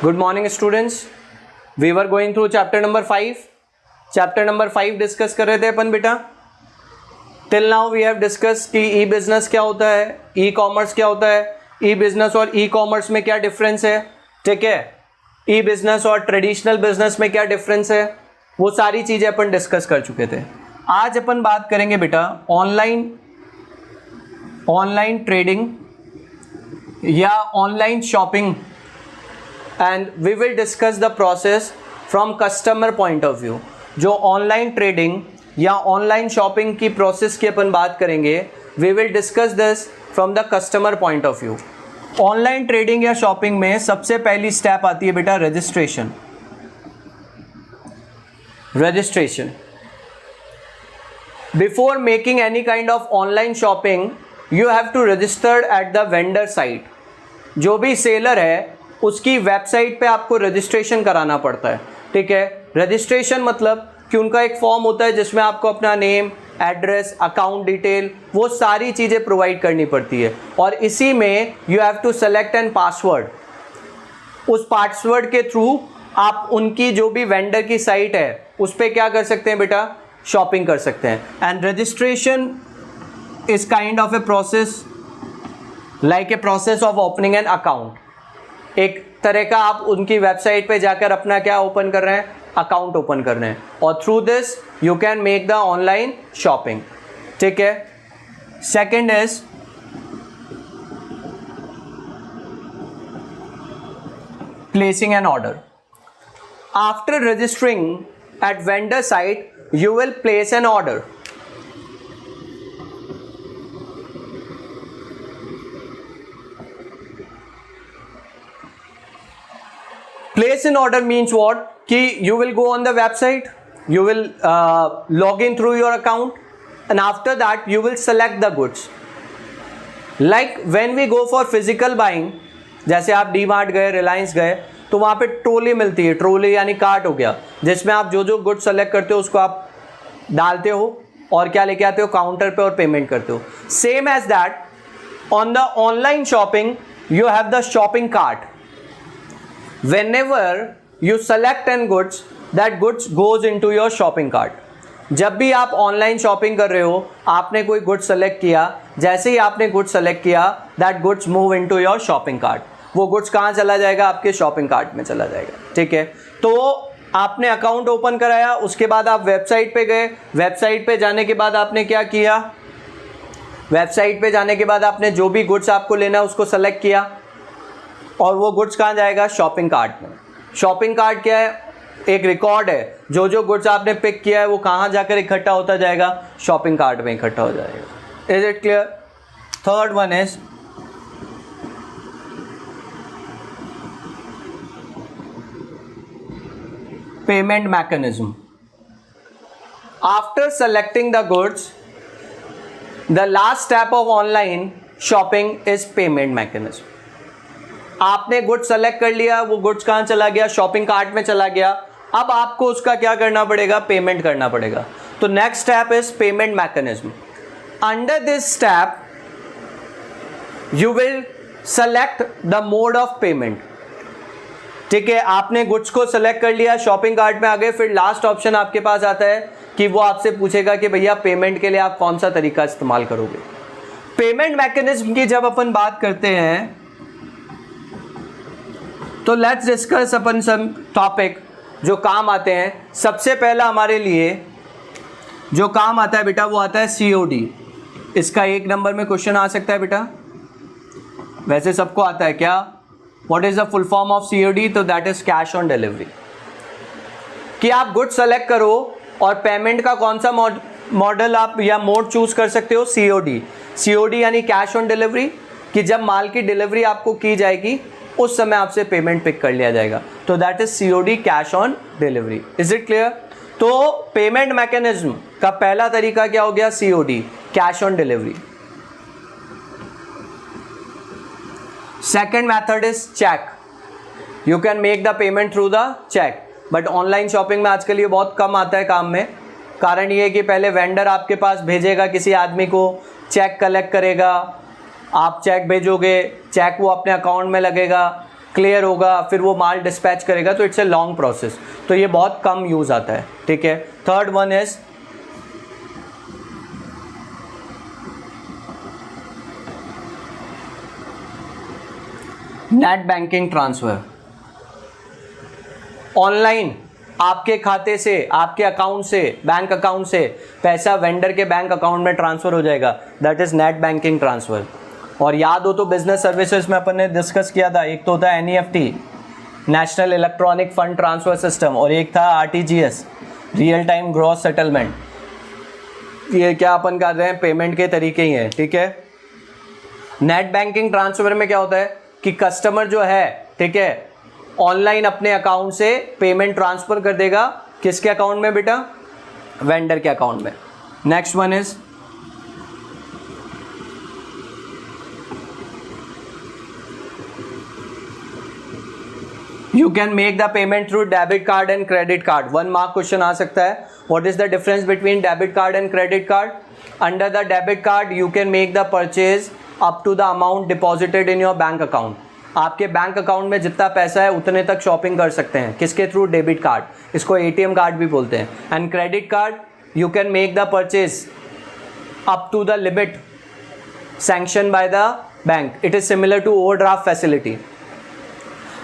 Good morning students. We were going through chapter number 5. Chapter number 5 discuss कर रहे थे अपन बेटा. Till now we have discussed कि ई business क्या होता है, ई कॉमर्स क्या होता है, ई बिजनेस और ई कॉमर्स में क्या डिफरेंस है. ठीक है, ई बिजनेस और ट्रेडिशनल बिजनेस में क्या डिफरेंस है, वो सारी चीज़ें अपन डिस्कस कर चुके थे. आज अपन बात करेंगे बेटा ऑनलाइन ट्रेडिंग या online shopping, and we will discuss the process from customer point of view. जो ऑनलाइन ट्रेडिंग या ऑनलाइन शॉपिंग की प्रोसेस की अपन बात करेंगे, we will discuss this from the customer point of view. Online trading या shopping में सबसे पहली स्टेप आती है बेटा registration. Before making any kind of online shopping you have to registered at the vendor site. जो भी सेलर है उसकी वेबसाइट पे आपको रजिस्ट्रेशन कराना पड़ता है. ठीक है, रजिस्ट्रेशन मतलब कि उनका एक फॉर्म होता है जिसमें आपको अपना नेम, एड्रेस, अकाउंट डिटेल, वो सारी चीज़ें प्रोवाइड करनी पड़ती है. और इसी में you have to select an password. उस पासवर्ड के थ्रू आप उनकी जो भी वेंडर की साइट है उस पर क्या कर सकते हैं बेटा, शॉपिंग कर सकते हैं. And registration is kind of a process like a process of opening an account. एक तरह का आप उनकी वेबसाइट पे जाकर अपना क्या ओपन कर रहे हैं, अकाउंट ओपन कर रहे हैं, और through this you can make the online shopping. ठीक है. Second is placing an order. After registering at vendor site you will place an order. Place an order means what? कि you will go on the website, you will log in through your account, and after that you will select the goods. Like when we go for physical buying, जैसे आप DMart गए, रिलायंस गए, तो वहाँ पे trolley मिलती है. ट्रोली यानी कार्ट हो गया, जिसमें आप जो जो गुड सेलेक्ट करते हो उसको आप डालते हो और क्या लेके आते हो काउंटर पे और पेमेंट करते हो. Same as that on the online shopping you have the shopping cart. Whenever you select an goods, that goods goes into your shopping cart. जब भी आप ऑनलाइन शॉपिंग कर रहे हो, आपने कोई गुड सेलेक्ट किया, जैसे ही आपने गुड सेलेक्ट किया, that goods move into your shopping cart. वो गुड्स कहाँ चला जाएगा, आपके शॉपिंग कार्ट में चला जाएगा. ठीक है. तो आपने अकाउंट ओपन कराया, उसके बाद आप वेबसाइट पे गए. वेबसाइट पे जाने के बाद आपने क्या किया, वेबसाइट पे जाने के बाद आपने जो भी गुड्स आपको लेना है उसको सेलेक्ट किया, और वो गुड्स कहाँ जाएगा, शॉपिंग कार्ट में. शॉपिंग कार्ट क्या है, एक रिकॉर्ड है. जो जो गुड्स आपने पिक किया है वो कहाँ जाकर इकट्ठा होता जाएगा, शॉपिंग कार्ट में इकट्ठा हो जाएगा. Is it clear? Third one is payment mechanism. After selecting the goods the last step of online shopping is payment mechanism. आपने गुड्स सेलेक्ट कर लिया, वो गुड्स कहाँ चला गया, शॉपिंग कार्ट में चला गया. अब आपको उसका क्या करना पड़ेगा, पेमेंट करना पड़ेगा. तो next step is payment mechanism. Under this step you will select the mode of payment. ठीक है, आपने गुड्स को सेलेक्ट कर लिया, शॉपिंग कार्ट में आ गए, फिर लास्ट ऑप्शन आपके पास आता है कि वो आपसे पूछेगा कि भैया पेमेंट के लिए आप कौन सा तरीका इस्तेमाल करोगे. पेमेंट मैकेनिज्म की जब अपन बात करते हैं तो लेट्स डिस्कस अपन सम टॉपिक जो काम आते हैं. सबसे पहला हमारे लिए जो काम आता है बेटा वो आता है COD. इसका 1 नंबर में क्वेश्चन आ सकता है बेटा. वैसे सबको आता है क्या, what is the full form of COD? तो that is cash on delivery. कि आप गुड सेलेक्ट करो और पेमेंट का कौन सा मॉडल आप या मोड चूज कर सकते हो, COD यानी कैश ऑन डिलीवरी. कि जब माल की डिलीवरी आपको की जाएगी उस समय आपसे पेमेंट पिक कर लिया जाएगा. तो that is COD, cash on delivery. Is it clear? तो पेमेंट मैकेनिज्म का पहला तरीका क्या हो गया, COD, cash on delivery. Second method is cheque. You can make the payment through the cheque. बट ऑनलाइन शॉपिंग में आजकल ये बहुत कम आता है काम में. कारण ये है कि पहले वेंडर आपके पास भेजेगा किसी आदमी को, चेक कलेक्ट करेगा, आप चेक भेजोगे, चेक वो अपने अकाउंट में लगेगा, क्लियर होगा, फिर वो माल डिस्पैच करेगा, तो इट्स ए लॉन्ग प्रोसेस, तो ये बहुत कम यूज आता है, ठीक है। Third one is net banking transfer. Online आपके खाते से, आपके अकाउंट से, बैंक अकाउंट से पैसा वेंडर के बैंक अकाउंट में ट्रांसफर हो जाएगा, that is net banking transfer. और याद हो तो बिजनेस सर्विसेज में अपन ने डिस्कस किया था, एक तो होता है NEFT, national electronic fund transfer system, और एक था RTGS, real time gross settlement. ये क्या अपन कर रहे हैं, पेमेंट के तरीके ही हैं, ठीक है। नेट बैंकिंग ट्रांसफर में क्या होता है कि कस्टमर जो है, ठीक है, ऑनलाइन अपने अकाउंट से पेमेंट ट्रांसफर कर देगा, किसके अकाउंट में बेटा, वेंडर के अकाउंट में। Next one is you can make the payment through debit card and credit card. 1 mark question आ सकता है, what is the difference between debit card and credit card. Under the debit card you can make the purchase up to the amount deposited in your bank account. आपके bank account में जितना पैसा है उतने तक शॉपिंग कर सकते हैं, किसके थ्रू, डेबिट कार्ड, इसको ATM कार्ड भी बोलते हैं। And credit card you can make the purchase up to the limit sanction by the bank, it is similar to overdraft facility.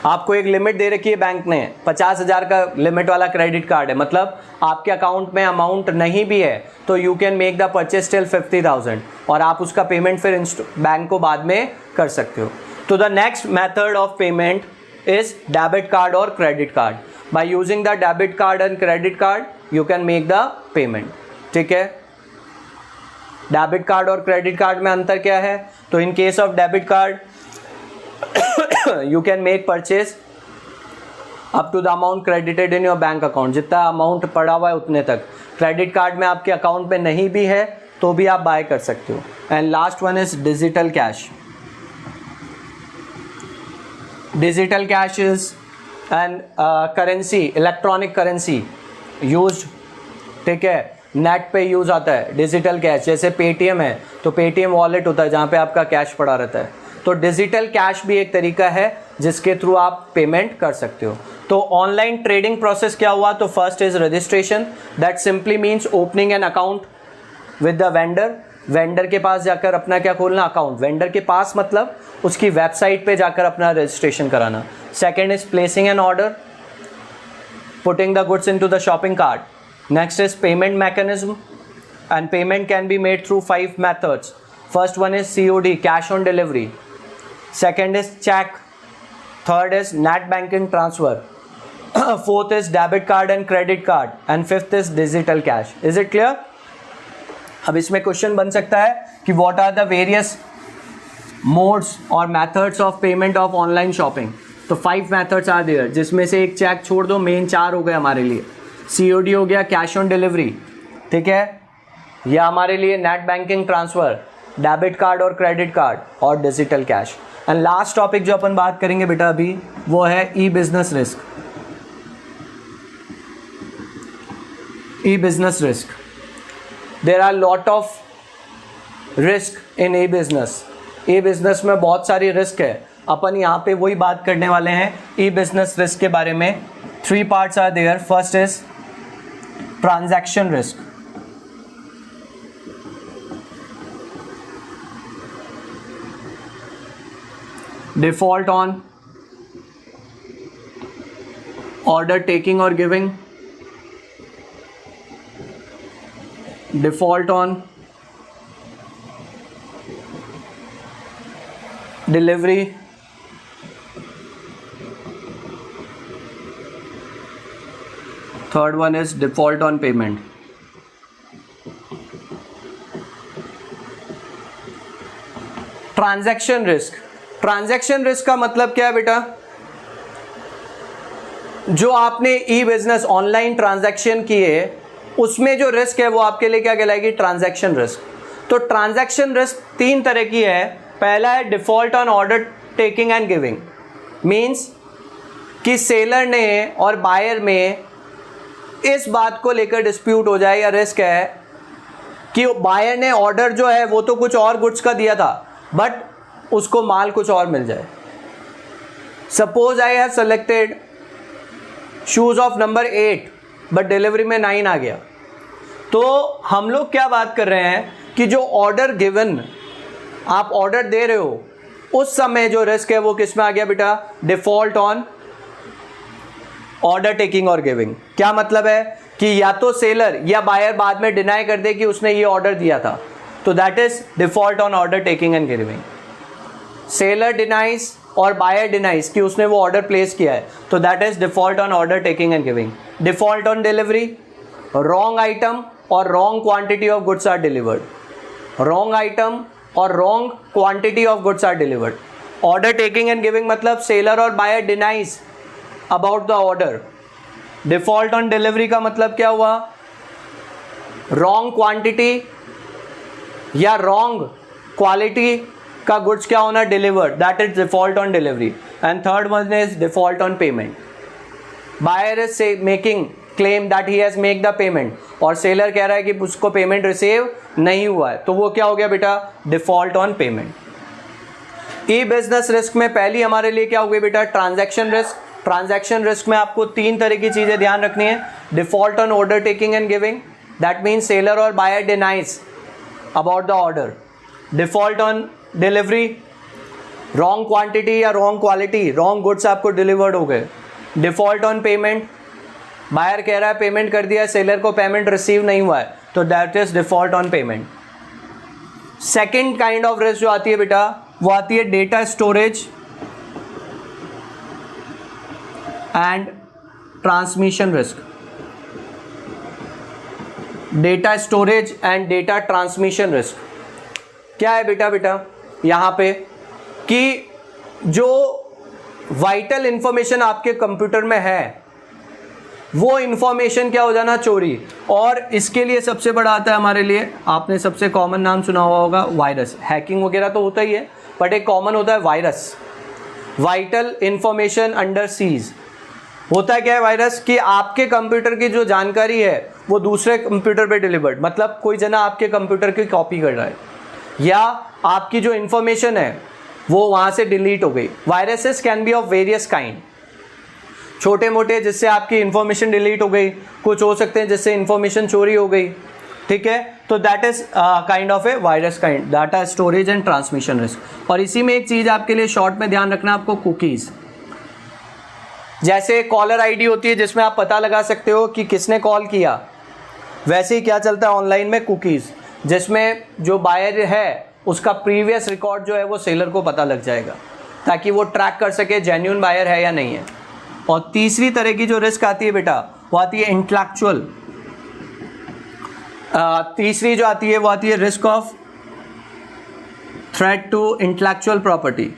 आपको एक लिमिट दे रखी है बैंक ने, 50,000 का लिमिट वाला क्रेडिट कार्ड है, मतलब आपके अकाउंट में अमाउंट नहीं भी है तो you can make the purchase till 50,000 और आप उसका पेमेंट फिर बैंक को बाद में कर सकते हो। तो the next method of payment is debit card और credit card. By using the debit card and credit card you can make the payment, ठीक है। डेबिट कार्ड और क्रेडिट कार्ड में अंतर क्या है, तो in case of debit card you can make purchase up to the amount credited in your bank account, जितना amount पड़ा हुआ है उतने तक। क्रेडिट कार्ड में आपके अकाउंट में नहीं भी है तो भी आप बाय कर सकते हो। And last one is digital cash. Digital cash is an currency, electronic currency used, ठीक है, नेट पे यूज आता है डिजिटल कैश। जैसे पेटीएम है तो पेटीएम वॉलेट होता है जहाँ पे आपका कैश पड़ा रहता है, तो डिजिटल कैश भी एक तरीका है जिसके थ्रू आप पेमेंट कर सकते हो। तो ऑनलाइन ट्रेडिंग प्रोसेस क्या हुआ, तो first is registration, that simply means opening N account with the vendor. Vendor के पास जाकर अपना क्या खोलना, अकाउंट। वेंडर के पास मतलब उसकी वेबसाइट पे जाकर अपना रजिस्ट्रेशन कराना। Second is placing an order, putting the goods into the shopping cart. Next is payment mechanism, and payment can be made through 5 methods. First one is COD, cash on delivery. Second is check. Third is net banking transfer. Fourth is debit card and credit card. And fifth is digital cash. Is it clear? अब इसमें question बन सकता है कि what are the various modes or methods of payment of online shopping. तो 5 methods are there, जिसमें से एक चेक छोड़ दो, मेन 4 हो गए हमारे लिए। COD हो गया, कैश ऑन डिलीवरी, ठीक है, या हमारे लिए net banking transfer, debit card और क्रेडिट कार्ड, और digital cash. And last topic जो अपन बात करेंगे बेटा अभी वो है e business risk. E business risk, there are lot of risk in e business. E business में बहुत सारी रिस्क है, अपन यहाँ पे वही बात करने वाले हैं ई बिजनेस रिस्क के बारे में। 3 parts are there. First is transaction risk, default on order taking or giving, default on delivery, third one is default on payment. Transaction risk, transaction risk का मतलब क्या है बेटा, जो आपने ई बिजनेस ऑनलाइन ट्रांजैक्शन किए उसमें जो रिस्क है वो आपके लिए क्या कहलाएगी, ट्रांजैक्शन रिस्क। तो ट्रांजैक्शन रिस्क 3 तरह की है। पहला है default on order taking and giving, means कि सेलर ने और बायर में इस बात को लेकर डिस्प्यूट हो जाए या रिस्क है कि बायर ने ऑर्डर जो है वो तो कुछ और गुड्स का दिया था बट उसको माल कुछ और मिल जाए, suppose I have selected shoes of number 8 but delivery में 9 आ गया। तो हम लोग क्या बात कर रहे हैं कि जो ऑर्डर गिवन, आप ऑर्डर दे रहे हो उस समय जो रिस्क है वो किस में आ गया बेटा? डिफॉल्ट ऑन ऑर्डर टेकिंग और गिविंग। क्या मतलब है कि या तो सेलर या बायर बाद में डिनाई कर दे कि उसने ये ऑर्डर दिया था, तो that is default on order taking and giving. Seller denies और बायर डिनाइज कि उसने वो ऑर्डर प्लेस किया है, तो that is default on order taking and giving. Default on delivery, wrong item और wrong quantity of goods are delivered. Wrong item और wrong quantity of goods are delivered. Order taking and giving मतलब seller और buyer denies about the order. Default on delivery का मतलब क्या हुआ? Wrong quantity या wrong quality का goods क्या होना? Delivered, that is default on delivery. And third one is default on payment. Buyer is making claim that he has make the payment और seller कह रहा है कि उसको पेमेंट रिसीव नहीं हुआ है, तो वो क्या हो गया बेटा? Default on payment. E business risk में पहली हमारे लिए क्या हो गई बेटा? Transaction risk. ट्रांजैक्शन रिस्क में आपको 3 तरह की चीज़ें ध्यान रखनी है। Default on order taking and giving, that means seller और buyer denies about the order. Default on delivery, wrong quantity या रॉन्ग क्वालिटी, रॉन्ग गुड्स आपको डिलीवर्ड हो गए। डिफॉल्ट ऑन पेमेंट, बायर कह रहा है पेमेंट कर दिया, सेलर को पेमेंट रिसीव नहीं हुआ है, तो that is default on payment. Second kind of risk जो आती है बेटा, वो आती है data storage and transmission risk. Data storage and data transmission risk क्या है बेटा यहाँ पे कि जो वाइटल इंफॉर्मेशन आपके कंप्यूटर में है वो इंफॉर्मेशन क्या हो जाना? चोरी। और इसके लिए सबसे बड़ा आता है हमारे लिए, आपने सबसे कॉमन नाम सुना हुआ होगा, वायरस। हैकिंग वगैरह तो होता ही है, बट एक कॉमन होता है virus. Vital information under seize होता है क्या है वायरस? कि आपके कंप्यूटर की जो जानकारी है वो दूसरे कंप्यूटर पे डिलीवर्ड, मतलब कोई जना आपके कंप्यूटर की कॉपी कर रहा है या आपकी जो इंफॉर्मेशन है वो वहाँ से डिलीट हो गई। Viruses can be of various kind, छोटे मोटे जिससे आपकी इंफॉर्मेशन डिलीट हो गई, कुछ हो सकते हैं जिससे इंफॉर्मेशन चोरी हो गई, ठीक है? तो that is kind of A virus kind, data storage and transmission risk. और इसी में एक चीज़ आपके लिए शॉर्ट में ध्यान रखना, आपको कुकीज़, जैसे कॉलर आईडी होती है जिसमें आप पता लगा सकते हो कि किसने कॉल किया, वैसे ही क्या चलता है ऑनलाइन में? कुकीज़, जिसमें जो बायर है उसका प्रीवियस रिकॉर्ड जो है वो सेलर को पता लग जाएगा ताकि वो ट्रैक कर सके जेन्युइन बायर है या नहीं है। और तीसरी तरह की जो रिस्क आती है बेटा वो आती है इंटेलेक्चुअल। तीसरी जो आती है वो आती है risk of threat to intellectual property.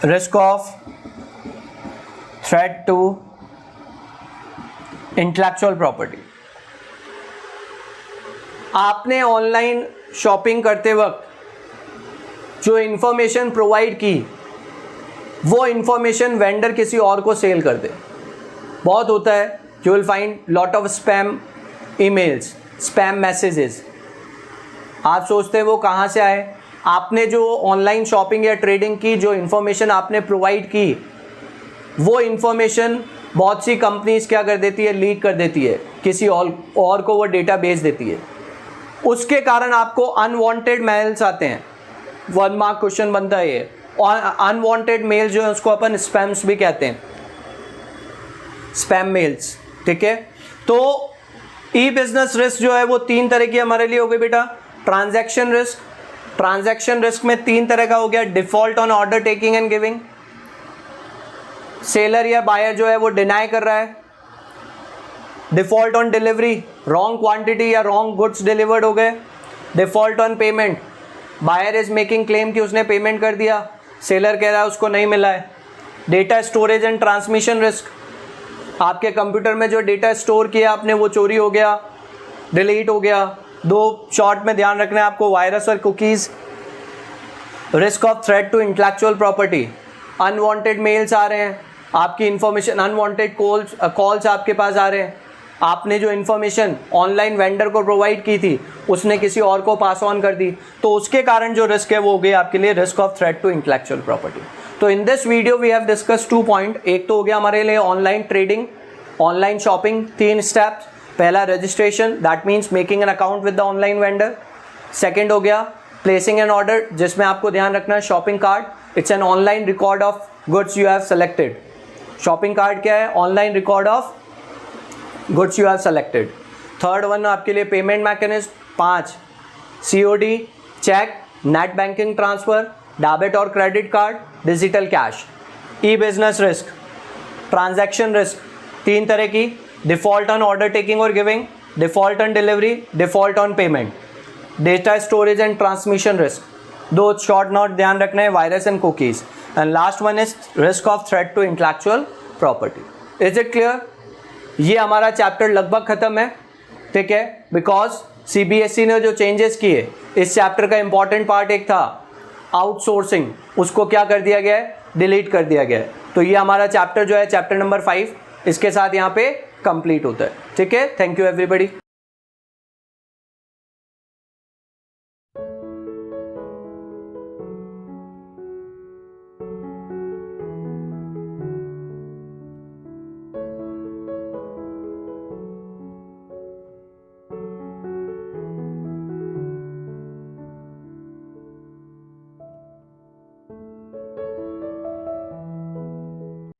Risk of threat to intellectual property. आपने ऑनलाइन शॉपिंग करते वक्त जो इंफॉर्मेशन प्रोवाइड की वो इंफॉर्मेशन वेंडर किसी और को सेल कर दे। बहुत होता है, you will find lot of spam emails, spam messages. आप सोचते हैं वो कहाँ से आए? आपने जो ऑनलाइन शॉपिंग या ट्रेडिंग की जो इन्फॉर्मेशन आपने प्रोवाइड की वो इन्फॉर्मेशन बहुत सी कंपनीज क्या कर देती है? लीक कर देती है, किसी और को वो डेटा बेच देती है। उसके कारण आपको अनवांटेड मेल्स आते हैं। 1 मार्क क्वेश्चन बनता है ये। और अनवांटेड मेल जो है उसको अपन स्पैम्स भी कहते हैं, स्पैम मेल्स, ठीक है? तो ई बिजनेस रिस्क जो है वो 3 तरह की हमारे लिए हो गई बेटा। ट्रांजैक्शन रिस्क, ट्रांजैक्शन रिस्क में 3 तरह का हो गया। Default on order taking and giving, seller या बायर जो है वो डिनाई कर रहा है। Default on delivery, wrong quantity या रॉन्ग गुड्स डिलीवर्ड हो गए। Default on payment, buyer is making claim कि उसने पेमेंट कर दिया, सेलर कह रहा है उसको नहीं मिला है। Data storage and transmission risk, आपके कंप्यूटर में जो डेटा स्टोर किया आपने वो चोरी हो गया, डिलीट हो गया। 2 शॉर्ट में ध्यान रखना है आपको, वायरस और cookies. Risk of threat to intellectual property, unwanted mails आ रहे हैं, आपकी इंफॉर्मेशन, अनवांटेड कॉल्स आपके पास आ रहे हैं, आपने जो इन्फॉर्मेशन ऑनलाइन वेंडर को प्रोवाइड की थी उसने किसी और को पास ऑन कर दी, तो उसके कारण जो रिस्क है वो हो गया आपके लिए risk of threat to intellectual property. तो in this video we have discuss 2 point. एक तो हो गया हमारे लिए online trading, online shopping, 3 steps. पहला registration, that means making an account with the online vendor. Second हो गया प्लेसिंग एन ऑर्डर, जिसमें आपको ध्यान रखना है shopping cart, it's an online record of goods you have selected. Shopping card क्या है? Online record of goods you have selected. Third one आपके लिए payment mechanism, 5 COD, cheque, net banking transfer, debit और credit card, digital cash. E business risk, transaction risk 3 तरह की, default on order taking और giving, default on delivery, default on payment. Data storage and transmission risk, 2 short note ध्यान रखना है, virus and cookies. And last one is risk of threat to intellectual property. Is it clear? ये हमारा chapter लगभग खत्म है, ठीक है, बिकॉज CBSE ने जो चेंजेस किए, इस चैप्टर का इंपॉर्टेंट पार्ट एक था आउटसोर्सिंग, उसको क्या कर दिया गया है? डिलीट कर दिया गया है। तो ये हमारा चैप्टर जो है चैप्टर नंबर 5 इसके साथ यहाँ पे कंप्लीट होता है। ठीक है, थैंक यू एवरीबॉडी।